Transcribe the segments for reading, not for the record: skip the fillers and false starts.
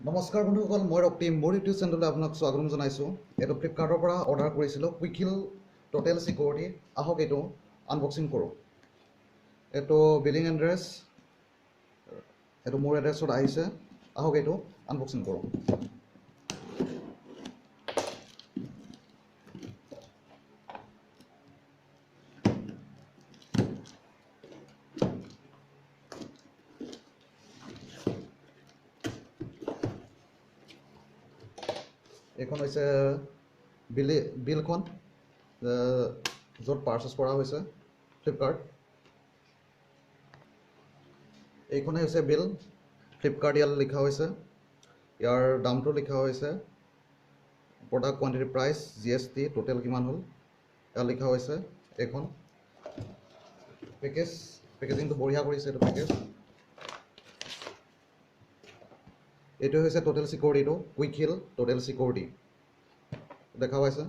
নমস্কাৰ বন্ধুসকল, মই ৰক্তিম মোৰ ইউটিউব চেনেললৈ আপোনাক স্বাগতম জনাইছোঁ। এইটো ফ্লিপকাৰ্টৰ পৰা অৰ্ডাৰ কৰিছিলোঁ, কুইক হিল টোটেল চিকিউৰিটি। আহক এইটো আনবক্সিং কৰোঁ। এইটো বিলিং এড্ৰেছ, এইটো মোৰ এড্ৰেছত আহিছে। আহক এইটো আনবক্সিং কৰোঁ। এইখন হৈছে বিলখন য'ত পাৰ্চেছ কৰা হৈছে ফ্লিপকাৰ্ট। এইখনে হৈছে বিল। ফ্লিপকাৰ্ট ইয়াত লিখা হৈছে, ইয়াৰ দামটো লিখা হৈছে, product quantity price, GST total কিমান হ'ল ইয়াত লিখা হৈছে। এইখন পেকেজিংটো বঢ়িয়া কৰিছে। এইটো পেকেজ, এইটো হৈছে টোটেল চিকিউৰিটিটো, কুইক হিল টোটেল চিকিউৰিটি দেখা পাইছে।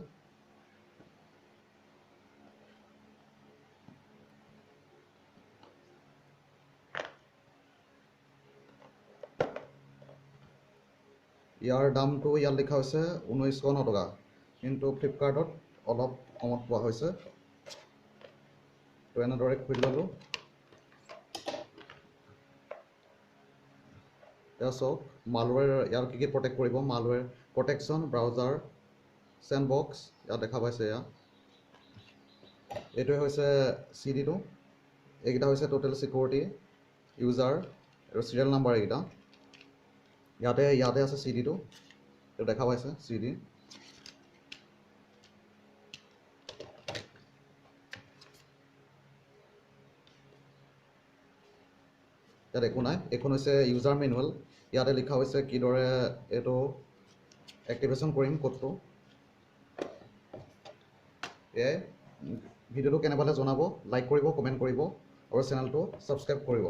ইয়াৰ দামটো ইয়াত লিখা হৈছে 1990 টকা, কিন্তু ফ্লিপকাৰ্টত অলপ কমত পোৱা হৈছে। তো এনেদৰে খুলি ল'লোঁ। এয়া চাওক, মালৱেৰ ইয়াৰ কি প্ৰটেক্ট কৰিব। মালৱেৰ প্ৰটেকশ্যন, ব্ৰাউজাৰ, চেণ্ডবক্স ইয়াত দেখা পাইছে। এইটোৱে হৈছে CDটো। এইকেইটা হৈছে টোটেল চিকিউৰিটি, ইউজাৰ আৰু চিৰিয়েল নাম্বাৰ। এইকেইটা ইয়াতে আছে। CDটো এইটো দেখা পাইছে। CD ইয়াত একো নাই। এইখন হৈছে ইউজাৰ মেনুৱেল। ইয়াতে লিখা হৈছে কিদৰে এইটো এক্টিভেশ্যন কৰিম কোডটো। এয়াই, ভিডিঅ'টো কেনে পালে জনাব, লাইক কৰিব, কমেণ্ট কৰিব আৰু চেনেলটো ছাবস্ক্ৰাইব কৰিব।